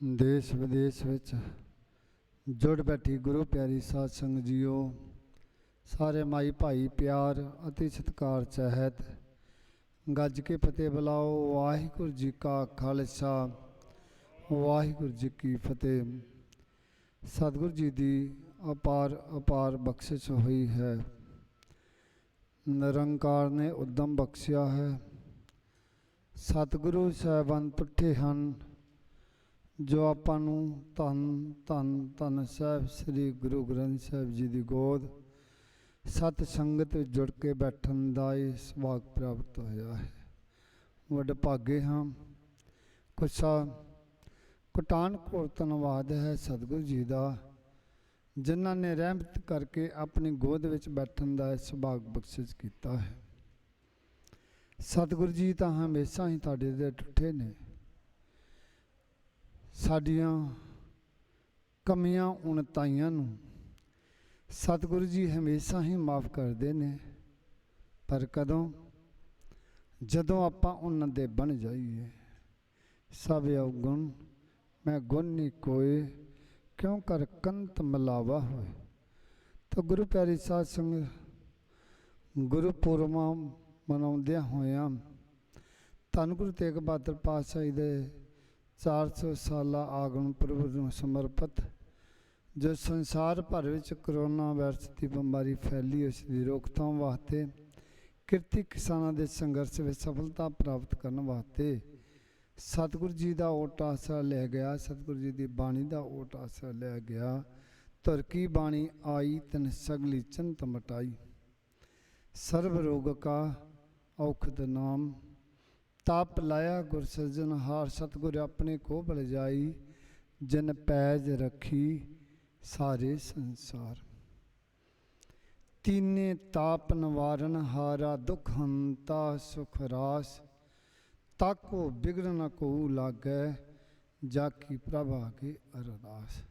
देश विदेश विच जुड़ बैठी गुरु प्यारी साध संगत जीओ, सारे माई भाई प्यार अति सत्कार चहत गज के फतेह बुलाओ। वाहिगुरु जी का खालसा, वाहिगुरु जी की फतेह। सतगुरु जी की अपार अपार बख्शिश हुई है। निरंकार ने उद्यम बख्शिया है। सतगुरु साहिबान तुठे हैं जो आपां नूं धन धन धन साहिब श्री गुरु ग्रंथ साहिब जी की गोद सत संगत जुड़ के बैठन का ये सुभाग प्राप्त होया है। वड भागे हाँ। कुछ कटान कोट धन्नवाद है सतगुरु जी का, जिन्हों ने रहमत करके अपनी गोद विच बैठन का सुभाग बख्शिश किया है। सतगुरु जी तो हमेशा ही तुहाडे दे टुटे ने। साडियां कमियां उणताइयां नूं सतगुरु जी हमेशा ही माफ़ करते ने, पर कदों जदों आपां उन्हां दे बन जाइए। सब अवगुण मैं गुण नहीं कोय, क्यों कर कंत मिलावा होए। तो गुरु प्यारी साध संगत गुरुपुरमा मनाउंदियां होइयां धन गुरु तेग बहादुर पातशाही दे 400 साला आगमन पुरब नूं समर्पित जो संसार भर विच करोना वायरस की बीमारी फैली, उसकी रोकथाम वास्ते किरती किसानां दे संघर्ष में सफलता प्राप्त करने वास्ते सतगुरु जी का ओट आसरा लिया गया। सतगुरु जी की बाणी का ओट आसरा लिया गया। तुर की बाणी आई तन सगली चिंत मटाई, सर्व रोग का औखद नाम ताप लाया गुर सज्जन हार। सतगुर अपने को बल जाई, जिन पैज रखी सारे संसार। तीने ताप निवारण हारा, दुख हंता सुख रास। ताको बिगड़ न को लागै, जाकी प्रभ आगे अरदास।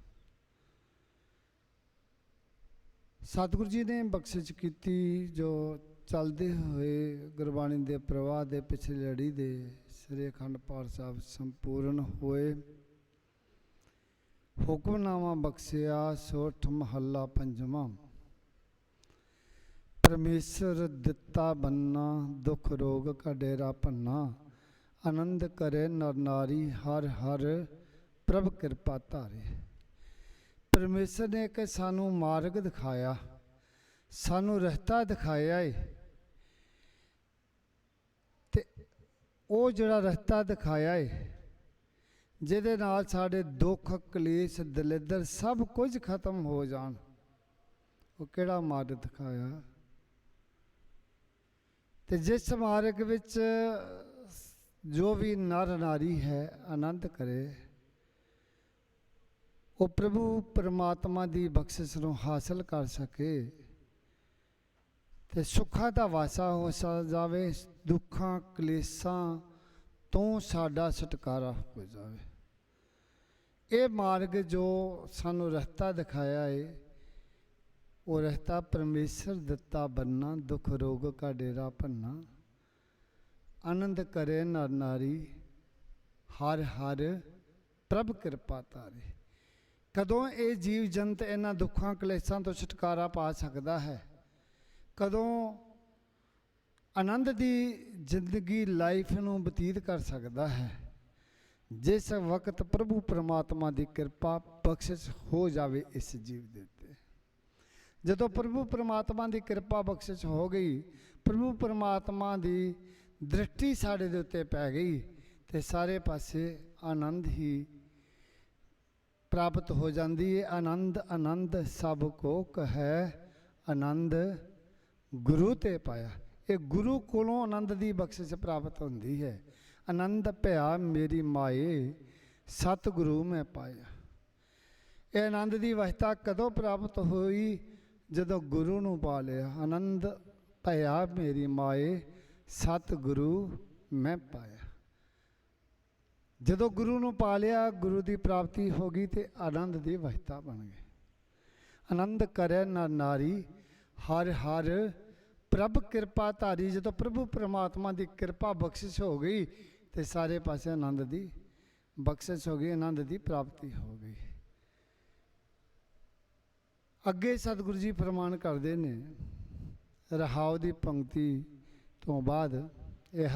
सतगुरु जी ने बख्शिश की जो चलते हुए गुरबाणी के प्रवाह के पिछली लड़ी दे श्री अखंड पाठ साहब संपूर्ण होए। हुक्मनामा बख्शिया सोठ महला पंजवा। परमेश्वर दिता बन्ना, दुख रोग का डेरा भन्ना। आनंद करे नर नारी, हर हर प्रभ कृपा धारे। परमेश्वर ने एक सानू मार्ग दिखाया, सानू रस्ता दिखाया है। ते वो जड़ा रस्ता दिखाया है, जिहदे नाल साडे दुख कलेश दलिदर सब कुछ खत्म हो जान। वो किहड़ा मार्ग दिखाया? ते जिस मार्ग विच जो भी नर नारी है आनंद करे, वो प्रभु परमात्मा की बख्शिश नूं हासिल कर सके ते सुखा का वासा हो जावे, दुखा कलेसां तो साडा छुटकारा हो जावे। ये मार्ग जो सानू रस्ता दिखाया है, वो रस्ता परमेश्वर दिता बनना, दुख रोग का डेरा भन्ना। आनंद करे नर नारी, हर हर प्रभ कृपा धारे। कदों ये जीव जंत इन्हां दुखों कलेसां तो छुटकारा पा सकता है? कदों आनंद की जिंदगी लाइफ नूं बतीत कर सकता है? जिस वक्त प्रभु परमात्मा की कृपा बख्शिश हो जाए इस जीव दे उत्ते। जदों प्रभु परमात्मा की कृपा बख्शिश हो गई, प्रभु परमात्मा की दृष्टि साडे दे उत्ते पै गई, तो सारे पासे आनंद ही प्राप्त हो जाती है। आनंद आनंद सब को कहे, आनंद गुरु ते पाया। ये गुरु कोलों आनंद की बख्शिश प्राप्त होती है। आनंद भया मेरी माए, सतगुरु मैं पाया। ये आनंद की अवस्था कदों प्राप्त हुई? जदों गुरु नूं पा लिया। आनंद भया मेरी माए, सतगुरु मैं पाया। जदों गुरु नूं पा लिया, गुरु की प्राप्ति हो गई, तो आनंद की अवस्था बन गई। आनंद करे नर नारी, हर हर प्रभ कृपा धारी। जदों प्रभु परमात्मा की कृपा बख्शिश हो गई, तो सारे पासे आनंद की ਬਖਸ਼ਿਸ਼ ਹੋ ਗਈ, ਆਨੰਦ ਦੀ ਪ੍ਰਾਪਤੀ ਹੋ ਗਈ। ਅੱਗੇ ਸਤਿਗੁਰੂ ਜੀ ਫਰਮਾਨ ਕਰਦੇ ਨੇ ਰਹਾਉ ਦੀ ਪੰਕਤੀ ਤੋਂ ਬਾਅਦ, ਇਹ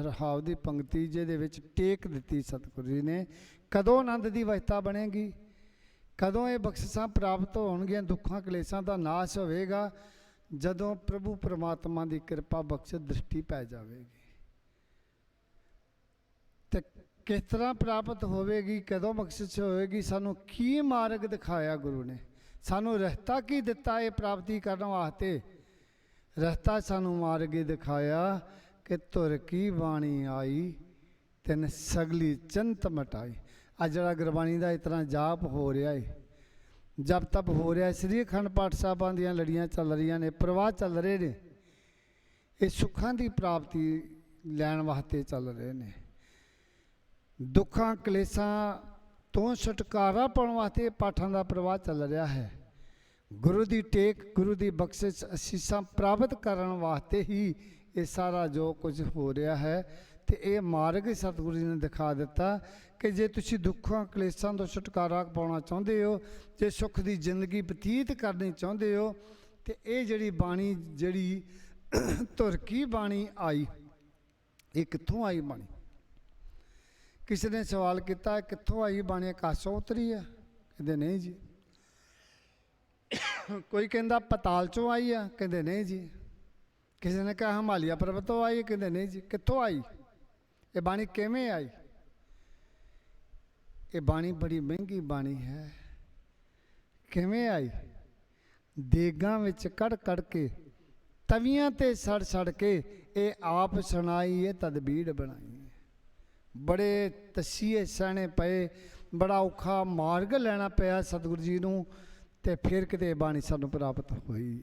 ਰਹਾਉ ਦੀ ਪੰਕਤੀ ਜਿਹਦੇ ਵਿੱਚ ਟੇਕ ਦਿੱਤੀ ਸਤਿਗੁਰੂ ਜੀ ਨੇ, ਕਦੋਂ ਆਨੰਦ ਦੀ ਅਵਸਥਾ ਬਣੇਗੀ, ਕਦੋਂ ਇਹ ਬਖਸ਼ਿਸ਼ਾਂ ਪ੍ਰਾਪਤ ਹੋਣਗੀਆਂ, ਦੁੱਖਾਂ ਕਲੇਸ਼ਾਂ ਦਾ ਨਾਸ਼ ਹੋਵੇਗਾ, ਜਦੋਂ ਪ੍ਰਭੂ ਪਰਮਾਤਮਾ ਦੀ ਕਿਰਪਾ ਬਖਸ਼ ਦ੍ਰਿਸ਼ਟੀ ਪੈ ਜਾਵੇਗੀ। ਤੇ ਕਿਸ ਤਰ੍ਹਾਂ ਪ੍ਰਾਪਤ ਹੋਵੇਗੀ, ਕਦੋਂ ਬਖਸ਼ਿਸ਼ ਹੋਵੇਗੀ, ਸਾਨੂੰ ਕੀ ਮਾਰਗ ਦਿਖਾਇਆ ਗੁਰੂ ਨੇ, ਸਾਨੂੰ ਰਸਤਾ ਕੀ ਦਿੱਤਾ ਇਹ ਪ੍ਰਾਪਤੀ ਕਰਨ ਵਾਸਤੇ। ਰਸਤਾ ਸਾਨੂੰ ਮਾਰਗ ਹੀ ਦਿਖਾਇਆ ਕਿ ਧੁਰ ਕੀ ਬਾਣੀ ਆਈ ਤਿਨ ਸਗਲੀ ਚਿੰਤ ਮਟਾਈ। ਅੱਜ ਜਿਹੜਾ ਗੁਰਬਾਣੀ ਦਾ ਇਸ ਤਰ੍ਹਾਂ ਜਾਪ ਹੋ ਰਿਹਾ ਹੈ, ਜਪ ਤਪ ਹੋ ਰਿਹਾ, ਸ੍ਰੀ ਅਖੰਡ ਪਾਠ ਸਾਹਿਬਾਂ ਦੀਆਂ ਲੜੀਆਂ ਚੱਲ ਰਹੀਆਂ ਨੇ, ਪ੍ਰਵਾਹ ਚੱਲ ਰਹੇ ਨੇ, ਇਹ ਸੁੱਖਾਂ ਦੀ ਪ੍ਰਾਪਤੀ ਲੈਣ ਵਾਸਤੇ ਚੱਲ ਰਹੇ ਨੇ। ਦੁੱਖਾਂ ਕਲੇਸ਼ਾਂ ਤੋਂ ਛੁਟਕਾਰਾ ਪਾਉਣ ਵਾਸਤੇ ਪਾਠਾਂ ਦਾ ਪ੍ਰਵਾਹ ਚੱਲ ਰਿਹਾ ਹੈ। ਗੁਰੂ ਦੀ ਟੇਕ, ਗੁਰੂ ਦੀ ਬਖਸ਼ਿਸ਼, ਅਸੀਸਾਂ ਪ੍ਰਾਪਤ ਕਰਨ ਵਾਸਤੇ ਹੀ ਇਹ ਸਾਰਾ ਜੋ ਕੁਝ ਹੋ ਰਿਹਾ ਹੈ। ਤੇ ਇਹ ਮਾਰਗ ਸਤਿਗੁਰੂ ਜੀ ਨੇ ਦਿਖਾ ਦਿੱਤਾ ਕਿ ਜੇ ਤੁਸੀਂ ਦੁੱਖਾਂ ਕਲੇਸ਼ਾਂ ਤੋਂ ਛੁਟਕਾਰਾ ਪਾਉਣਾ ਚਾਹੁੰਦੇ ਹੋ, ਜੇ ਸੁੱਖ ਦੀ ਜ਼ਿੰਦਗੀ ਬਤੀਤ ਕਰਨੀ ਚਾਹੁੰਦੇ ਹੋ, ਤੇ ਇਹ ਜਿਹੜੀ ਬਾਣੀ, ਜਿਹੜੀ ਧੁਰ ਕੀ ਬਾਣੀ ਆਈ, ਇਹ ਕਿੱਥੋਂ ਆਈ ਬਾਣੀ? ਕਿਸੇ ਨੇ ਸਵਾਲ ਕੀਤਾ ਕਿੱਥੋਂ ਆਈ ਬਾਣੀ, ਆਕਾਸ਼ੋਂ ਉਤਰੀ ਹੈ? ਕਹਿੰਦੇ ਨਹੀਂ ਜੀ। ਕੋਈ ਕਹਿੰਦਾ ਪਤਾਲ ਚੋਂ ਆਈ ਆ, ਕਹਿੰਦੇ ਨਹੀਂ ਜੀ। ਕਿਸੇ ਨੇ ਕਿਹਾ ਹਿਮਾਲਿਆ ਪਰਬਤ ਤੋਂ ਆਈ, ਕਹਿੰਦੇ ਨਹੀਂ ਜੀ। ਕਿੱਥੋਂ ਆਈ ਇਹ ਬਾਣੀ, ਕਿਵੇਂ ਆਈ? ਇਹ ਬਾਣੀ ਬੜੀ ਮਹਿੰਗੀ ਬਾਣੀ ਹੈ। ਕਿਵੇਂ ਆਈ? ਦੇਗਾਂ ਵਿੱਚ ਕੜ ਕੜ ਕੇ, ਤਵੀਆਂ ਤੇ ਸੜ ਸੜ ਕੇ ਇਹ ਆਪ ਸੁਣਾਈ, ਇਹ ਤਦਬੀਰ ਬਣਾਈ। ਬੜੇ ਤਸੀਹੇ ਸਹਿਣੇ ਪਏ, ਬੜਾ ਔਖਾ ਮਾਰਗ ਲੈਣਾ ਪਿਆ ਸਤਿਗੁਰੂ ਜੀ ਨੂੰ, ਤੇ ਫਿਰ ਕਿਤੇ ਬਾਣੀ ਸਾਨੂੰ ਪ੍ਰਾਪਤ ਹੋਈ।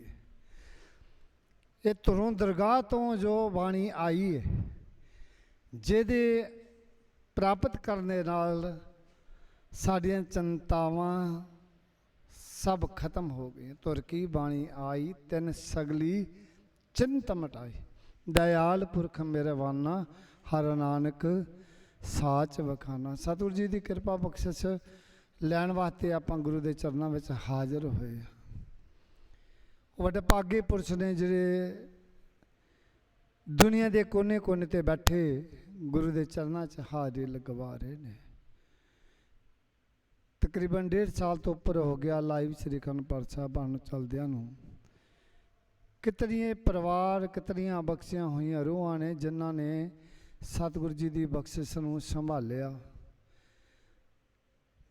ਇਹ ਧੁਰੋਂ ਦਰਗਾਹ ਤੋਂ ਜੋ ਬਾਣੀ ਆਈ ਹੈ, ਜਿਹਦੇ ਪ੍ਰਾਪਤ ਕਰਨ ਦੇ ਨਾਲ ਸਾਡੀਆਂ ਚਿੰਤਾਵਾਂ ਸਭ ਖਤਮ ਹੋ ਗਈਆਂ। ਧੁਰ ਕੀ ਬਾਣੀ ਆਈ ਤਿਨ ਸਗਲੀ ਚਿੰਤ ਮਟਾਈ, ਦਇਆਲ ਪੁਰਖ ਮੇਰੇ ਵਾਨਾ ਹਰ ਨਾਨਕ ਸਾਚ ਵਖਾਨਾ। ਸਤਿਗੁਰੂ ਜੀ ਦੀ ਕਿਰਪਾ ਬਖਸ਼ਿਸ਼ ਲੈਣ ਵਾਸਤੇ ਆਪਾਂ ਗੁਰੂ ਦੇ ਚਰਨਾਂ ਵਿੱਚ ਹਾਜ਼ਰ ਹੋਏ। ਵੱਡੇ ਭਾਗੇ ਪੁਰਸ਼ ਨੇ ਜਿਹੜੇ ਦੁਨੀਆ ਦੇ ਕੋਨੇ ਕੋਨੇ ਤੇ ਬੈਠੇ ਗੁਰੂ ਦੇ ਚਰਨਾਂ 'ਚ ਹਾਜ਼ਰੀ ਲਗਵਾ ਰਹੇ ਨੇ। ਤਕਰੀਬਨ 1.5 ਸਾਲ ਤੋਂ ਉੱਪਰ ਹੋ ਗਿਆ ਲਾਈਵ ਸ੍ਰੀ ਅਖੰਡ ਪਾਠ ਸਾਹਿਬਾਂ ਨੂੰ ਚਲਦਿਆਂ ਨੂੰ। ਕਿਤਨੀਆਂ ਪਰਿਵਾਰ, ਕਿਤਨੀਆਂ ਬਖਸ਼ੀਆਂ ਹੋਈਆਂ ਰੂਹਾਂ ਨੇ ਜਿਨ੍ਹਾਂ ਨੇ ਸਤਿਗੁਰੂ ਜੀ ਦੀ ਬਖਸ਼ਿਸ਼ ਨੂੰ ਸੰਭਾਲਿਆ।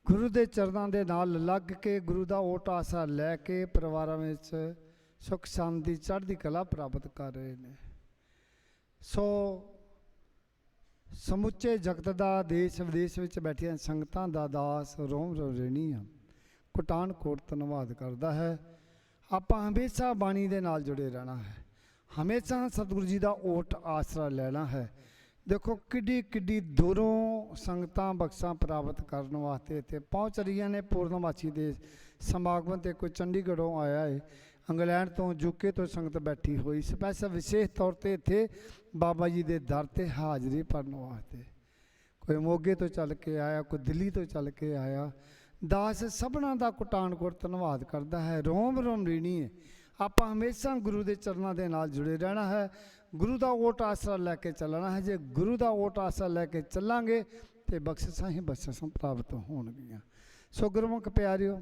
ਗੁਰੂ ਦੇ ਚਰਨਾਂ ਦੇ ਨਾਲ ਲੱਗ ਕੇ, ਗੁਰੂ ਦਾ ਓਟ ਆਸਰਾ ਲੈ ਕੇ ਪਰਿਵਾਰਾਂ ਵਿੱਚ ਸੁੱਖ ਸ਼ਾਂਤੀ ਚੜ੍ਹਦੀ ਕਲਾ ਪ੍ਰਾਪਤ ਕਰ ਰਹੇ ਨੇ। ਸੋ ਸਮੁੱਚੇ ਜਗਤ ਦਾ, ਦੇਸ਼ ਵਿਦੇਸ਼ ਵਿੱਚ ਬੈਠੀਆਂ ਸੰਗਤਾਂ ਦਾ ਦਾਸ ਰੋਮ ਰੋਣੀ ਆ ਕੋਟਾਨ ਕੋਟ ਧੰਨਵਾਦ ਕਰਦਾ ਹੈ। ਆਪਾਂ ਹਮੇਸ਼ਾ ਬਾਣੀ ਦੇ ਨਾਲ ਜੁੜੇ ਰਹਿਣਾ ਹੈ, ਹਮੇਸ਼ਾ ਸਤਿਗੁਰੂ ਜੀ ਦਾ ਓਟ ਆਸਰਾ ਲੈਣਾ ਹੈ। ਦੇਖੋ ਕਿੱਡੀ ਕਿੱਡੀ ਦੂਰੋਂ ਸੰਗਤਾਂ ਬਖਸ਼ਾਂ ਪ੍ਰਾਪਤ ਕਰਨ ਵਾਸਤੇ ਇੱਥੇ ਪਹੁੰਚ ਰਹੀਆਂ ਨੇ। ਪੂਰਨਮਾਸ਼ੀ ਦੇ ਸਮਾਗਮ 'ਤੇ ਕੋਈ ਚੰਡੀਗੜ੍ਹੋਂ ਆਇਆ ਹੈ, ਇੰਗਲੈਂਡ ਤੋਂ, ਯੂਕੇ ਤੋਂ ਸੰਗਤ ਬੈਠੀ ਹੋਈ ਸਪੈਸ਼ਲ ਵਿਸ਼ੇਸ਼ ਤੌਰ 'ਤੇ ਇੱਥੇ ਬਾਬਾ ਜੀ ਦੇ ਦਰ 'ਤੇ ਹਾਜ਼ਰੀ ਭਰਨ ਵਾਸਤੇ। ਕੋਈ ਮੋਗੇ ਤੋਂ ਚੱਲ ਕੇ ਆਇਆ, ਕੋਈ ਦਿੱਲੀ ਤੋਂ ਚੱਲ ਕੇ ਆਇਆ। ਦਾਸ ਸਭਨਾਂ ਦਾ ਕੋਟਾਨਕੋਟ ਧੰਨਵਾਦ ਕਰਦਾ ਹੈ। ਰੋਮ ਰੋਮ ਰੀਣੀ ਹੈ। ਆਪਾਂ ਹਮੇਸ਼ਾ ਗੁਰੂ ਦੇ ਚਰਨਾਂ ਦੇ ਨਾਲ ਜੁੜੇ ਰਹਿਣਾ ਹੈ, ਗੁਰੂ ਦਾ ਓਟ ਆਸਰਾ ਲੈ ਕੇ ਚੱਲਣਾ ਹੈ। ਜੇ ਗੁਰੂ ਦਾ ਓਟ ਆਸਰਾ ਲੈ ਕੇ ਚੱਲਾਂਗੇ ਤੇ ਬਖਸ਼ਿਸ਼ਾਂ ਹੀ ਬਖਸ਼ਿਸ਼ਾਂ ਪ੍ਰਾਪਤ ਹੋਣਗੀਆਂ। ਸੋ ਗੁਰਮੁਖ ਪਿਆਰਿਓ,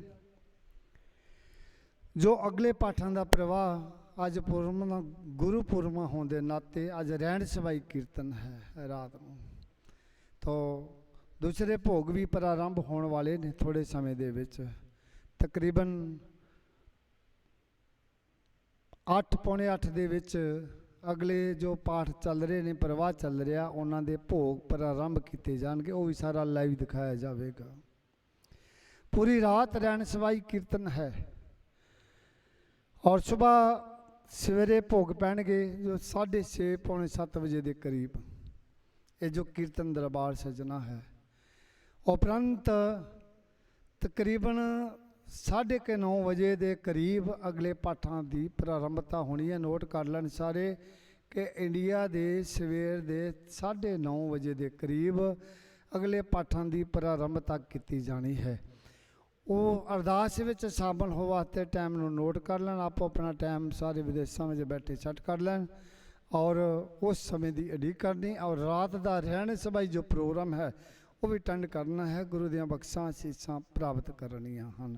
ਜੋ ਅਗਲੇ ਪਾਠਾਂ ਦਾ ਪ੍ਰਵਾਹ ਅੱਜ ਪੁਰਮਾ, ਗੁਰੂ ਪੁਰਮਾ ਹੋਣ ਦੇ ਨਾਤੇ ਅੱਜ ਰਹਿਣ ਸਵਾਈ ਕੀਰਤਨ ਹੈ ਰਾਤ ਨੂੰ, ਤਾਂ ਦੂਸਰੇ ਭੋਗ ਵੀ ਪ੍ਰਾਰੰਭ ਹੋਣ ਵਾਲੇ ਨੇ ਥੋੜ੍ਹੇ ਸਮੇਂ ਦੇ ਵਿੱਚ। ਤਕਰੀਬਨ 8 ਪੌਣੇ 8 ਦੇ ਵਿੱਚ ਅਗਲੇ ਜੋ ਪਾਠ ਚੱਲ ਰਹੇ ਨੇ, ਪ੍ਰਵਾਹ ਚੱਲ ਰਿਹਾ, ਉਹਨਾਂ ਦੇ ਭੋਗ ਪ੍ਰਾਰੰਭ ਕੀਤੇ ਜਾਣਗੇ। ਉਹ ਵੀ ਸਾਰਾ ਲਾਈਵ ਦਿਖਾਇਆ ਜਾਵੇਗਾ। ਪੂਰੀ ਰਾਤ ਰਹਿਣ ਸਵਾਈ ਕੀਰਤਨ ਹੈ ਔਰ ਸੁਬਾਹ ਸਵੇਰੇ ਭੋਗ ਪੈਣਗੇ ਜੋ 6:30 ਪੌਣੇ 7 ਵਜੇ ਦੇ ਕਰੀਬ। ਇਹ ਜੋ ਕੀਰਤਨ ਦਰਬਾਰ ਸਜਣਾ ਹੈ, ਉਪਰੰਤ ਤਕਰੀਬਨ 9:30 ਵਜੇ ਦੇ ਕਰੀਬ ਅਗਲੇ ਪਾਠਾਂ ਦੀ ਪ੍ਰਾਰੰਭਤਾ ਹੋਣੀ ਹੈ। ਨੋਟ ਕਰ ਲੈਣ ਸਾਰੇ ਕਿ ਇੰਡੀਆ ਦੇ ਸਵੇਰ ਦੇ 9:30 ਵਜੇ ਦੇ ਕਰੀਬ अगले पाठां की प्रारंभता की जानी है। वो अरदास विच शामिल हो वास्ते टाइम नूं नोट कर लैन, आपो अपना टाइम सारे विदेशों में बैठे सैट कर लैन और उस समय की उड़ीक करनी और रात का रहने सभाई जो प्रोग्राम है वो भी अटेंड करना है। गुरु दियां बख्शां असीसां प्राप्त करनियां हन।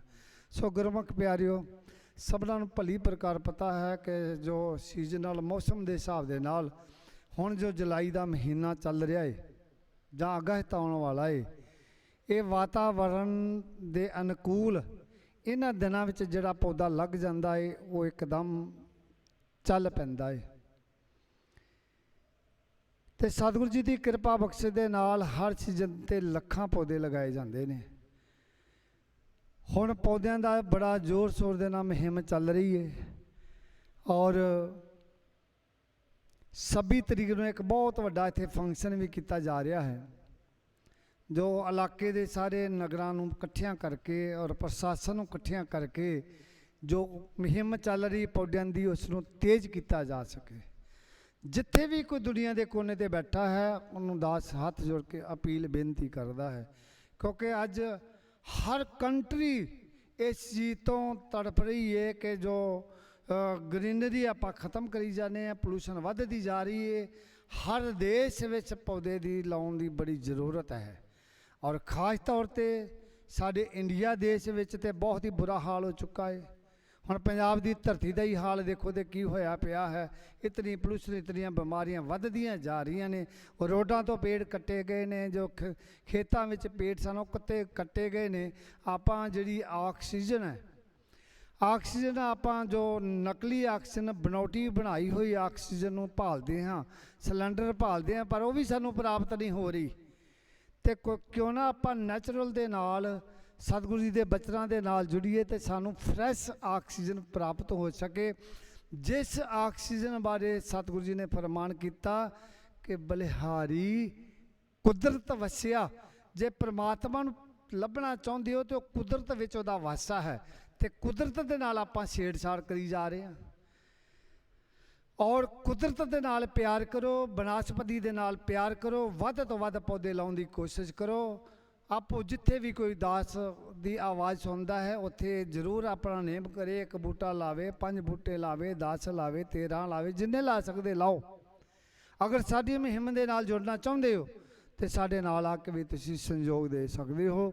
सो गुरमुख प्यारिओ, सबनां नूं भली प्रकार पता है कि जो सीजनल मौसम के हिसाब के नाल हुण जो जुलाई का महीना चल रहा है जां अगस्त आउण वाला है, ये वातावरण के अनुकूल इन्हां दिनां विच जिहड़ा पौधा लग जांदा है वो एकदम चल पैंदा है। ते सतगुरु जी की कृपा बख्श दे नाल हर सीजन ते लखां पौधे लगाए जाते हैं। हुण पौधों का बड़ा जोर शोर के नाल मुहिम चल रही है और 26 तरीक को एक बहुत वड्डा इत्थे फंक्शन भी किया जा रहा है, जो इलाके के सारे नगरां नूं इकट्ठियां करके और प्रशासन नूं इकट्ठियां करके जो मुहिम चल रही पौधों की उसनूं तेज़ किया जा सके। जिथे भी कोई दुनिया के कोने ते बैठा है उन्होंने दास हाथ जोड़ के अपील बेनती करता है, क्योंकि अज हर कंट्री इस चीज़ तो तड़प रही है कि जो ग्रीनरी आप ख़त्म करी जाने हैं, पोल्यूशन वधदी जा रही है। हर देश विच पौधे की लाउण की बड़ी जरूरत है और खास तौर पर साडे इंडिया देश विच ते बहुत ही बुरा हाल हो चुका है। हुण पंजाब की धरती का ही हाल देखो तो की होया पिया है। इतनी पोल्यूशन, इतनी बीमारियां वधदियां जा रही ने। रोडों तो पेड़ कट्टे गए ने, जो खेतों में पेड़ सन कट्टे गए ने। आपां जिहड़ी ऑक्सीजन है, ऑक्सीजन आपां जो नकली ऑक्सीजन बनौटी बनाई हुई ऑक्सीजन नूं भालदे हां, सिलेंडर भालदे हां, पर वो भी सानूं प्राप्त नहीं हो रही। तो क्यों ना आपां नैचुरल दे नाल सतगुरु जी के बचनों के नाल जुड़िए तो सानू फ्रैश ऑक्सीजन प्राप्त हो सके। जिस ऑक्सीजन बारे सतगुरु जी ने फरमान किया कि बलिहारी कुदरत वसिया, जे परमात्मा नूं लभना चाहते हो तो कुदरत विच उहदा वासा है, तो कुदरत के नाल आपां छेड़छाड़ करी जा रहे हैं। और कुदरत के नाल प्यार करो, बनस्पति के नाल प्यार करो, वध तो वध पौधे लाउण की कोशिश करो। आपो जिथे भी कोई दास की आवाज़ सुनता है उत्थे जरूर अपना नेम करे, एक बूटा लावे, 5 बूटे लावे, 10 लावे, 13 लावे, जिन्ने ला सकते लाओ। अगर साडी मुहिम दे नाल जुड़ना चाहते हो तो साडे नाल आके भी तुसीं संयोग दे सकते हो।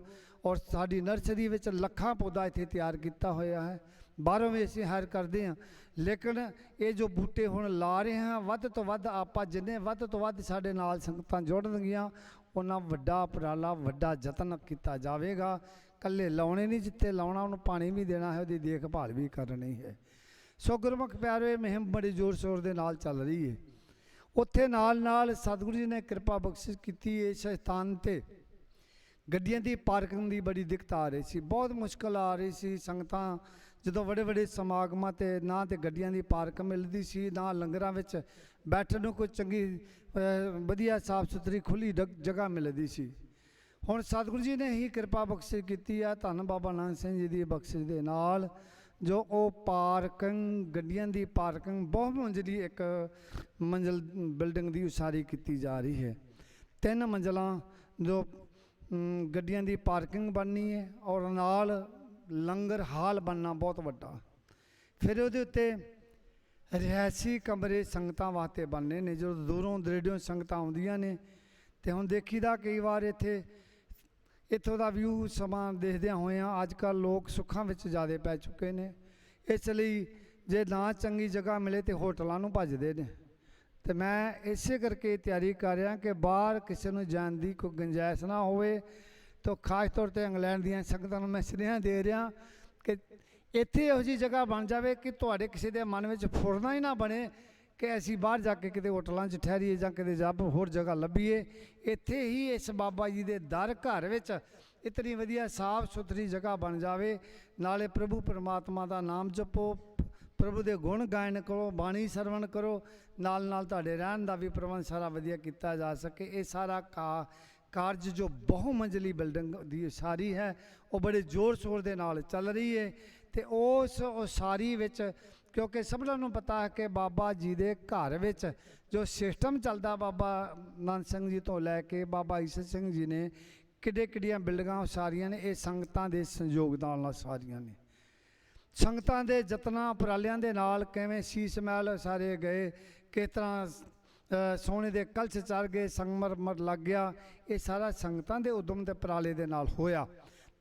और साडी नर्सरी विच लखां पौधा इत्थे तैयार किया होया है, बाहरों भी असीं हायर करते हैं। लेकिन ये जो बूटे हुण ला रहे हैं, वध तो वध आपां जिन्ने वध तो वध साडे नाल संगतां जुड़नगियां उन्ना वड्डा उपराला, वड्डा जतन किया जाएगा। कल्ले लाने नहीं, जिते लाना उन्होंने पानी भी देना है, उसकी देखभाल भी करनी है। सो गुरमुख प्यारे, मुहिम बड़ी जोर शोर के नाल चल रही है। उत्थे नाल नाल सतगुरु जी ने कृपा बख्शिश की इस स्थान पर गड्डियां की पार्किंग की बड़ी दिक्कत आ रही सी, बहुत मुश्किल आ रही सी। संगतां जो बड़े बड़े समागमां ते ना तो गड्डियां की पार्क मिलती सी, ना लंगरां विच बैठण नूं कोई चंगी वधिया साफ सुथरी खुली जगह मिलती सी। हुण सतगुरु जी ने ही कृपा बख्शिश की है, धन बाबा नानक सिंह जी की बख्शिश के नाल जो वो पार्किंग गड्डियां की पार्किंग बहुत मंजिली एक मंजिल बिल्डिंग की उसारी की जा रही है। 3 मंजिलां जो गड्डियां की पार्किंग बननी है और नाल लंगर हाल बनना बहुत वड्डा। फिर उहदे उत्ते रिहायशी कमरे संगतां वास्ते बनने ने, जो दूरों दरेडों संगतां आउंदियां ने। तो हुण देखीदा कई बार इत्थे इत्थों का व्यू समा देखदियां होइयां अजकल लोग सुखां विच ज़्यादा पै चुके हैं। इसलिए जे ना चंगी जगह मिले तो होटलों नूं भजदे ने। तो मैं इसे करके तैयारी कर रहा कि बाहर किसी को जाने की कोई गुंजाइश ना होवे। तो खास तौर पर इंग्लैंड दियां संगतां नूं मैं सुनेहा दे रहा कि इत्थे इहो जी जगह बन जाए कि तुहाडे किसी के मन में फुरना ही ना बने कि असीं बाहर जाके किते होटलों च ठहरीए जां किते जब होर जगह लभीए। इत्थे ही इस बाबा जी के दर घर विच इतनी वधिया साफ सुथरी जगह बन जाए, नाले प्रभु परमात्मा का नाम जपो, प्रभु के गुण गायन करो, बाणी सरवण करो, नाल नाल तुहाडे रहण दा भी प्रबंध सारा वधिया किया जा सके। ये सारा कार्य जो बहुमंजिली बिल्डिंग की उसारी है वो बड़े जोर शोर के नाल चल रही है। तो उस उसारी विच क्योंकि सबनों नूं पता है कि बाबा जी के घर विच जो सिस्टम चलता बाबा नानक सिंह जी तो लैके बाबा ईसर सिंह जी ने किड्डियां बिल्डिंगां उसारियां ने, ये संगतां दे संयोग नाल उसारियां ने। संगतां दे जतनां उपरालियां दे नाल किवें शीश महल उसारे गए, किस तरह सोने के कलश चढ़ गए, संगमरमर लग गया, ये सारा संगतां दे उद्यम ते उपराले दे नाल होया।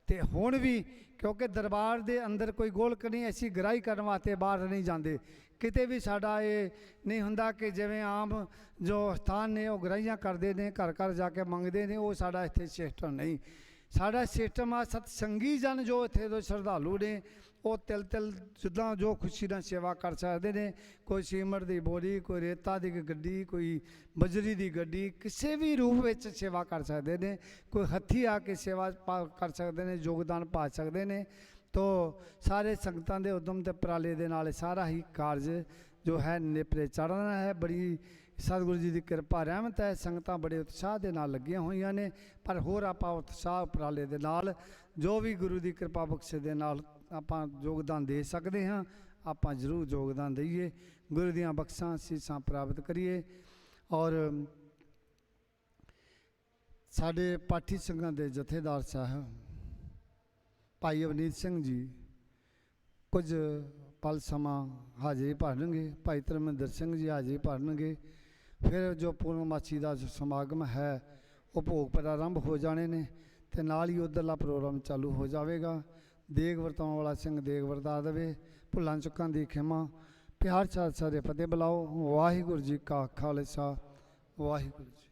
ते हुण भी क्योंकि दरबार दे अंदर कोई गोलक नहीं, असीं गराही करन वास्ते बाहर नहीं जाते, किते भी साडा ये नहीं हुंदा कि जिवें आम जो स्थान ने वो गराहियां करते हैं, घर घर जाके मंगते हैं, वो साडा इत्थे सिस्टम नहीं। साडा सिस्टम आ सतसंगी जन जो इत्थे दे श्रद्धालु ने वो तिल तिल जिद्दां जो खुशी नाल सेवा कर सकते हैं। कोई सीमट की बोरी, कोई रेता की गड्डी, कोई बजरी की गड्डी, किसी भी रूप में सेवा कर सकते हैं। कोई हथी आके सेवा कर सकते हैं, योगदान पा सकते हैं। तो सारे संगतां दे उद्यम ते उपराले दे नाल सारा ही कारज जो है नेपरे चढ़ना है। बड़ी सतगुरु जी की कृपा रहमत है, संगतां बड़े उत्साह के नाल लगियां होईयां ने। पर होर आपां उत्साह उपराले दे नाल जो भी गुरु की कृपा बख्शे दे नाल आपां योगदान दे सकते हाँ, आपां जरूर योगदान दईए, गुरु दियां बख्शां सीसां प्राप्त करिए। और साडे पाठी संघां दे जथेदार साहब भाई अवनीत सिंह जी कुछ पल समा हाजिरी भरनगे, भाई धर्मिंदर सिंह जी हाजिरी भरनगे। फिर जो पूर्णमासी का जो समागम है वो भोग प्रारंभ हो जाने ने, ते नाल ही उधरला प्रोग्राम चालू हो जाएगा। देग वरताउण वाला सिंह देग वरता देवे, भुलां चुकां दी खिमा, प्यार चार सारे फतेह बुलाओ। वाहिगुरू जी का खालसा, वाहिगुरू जी।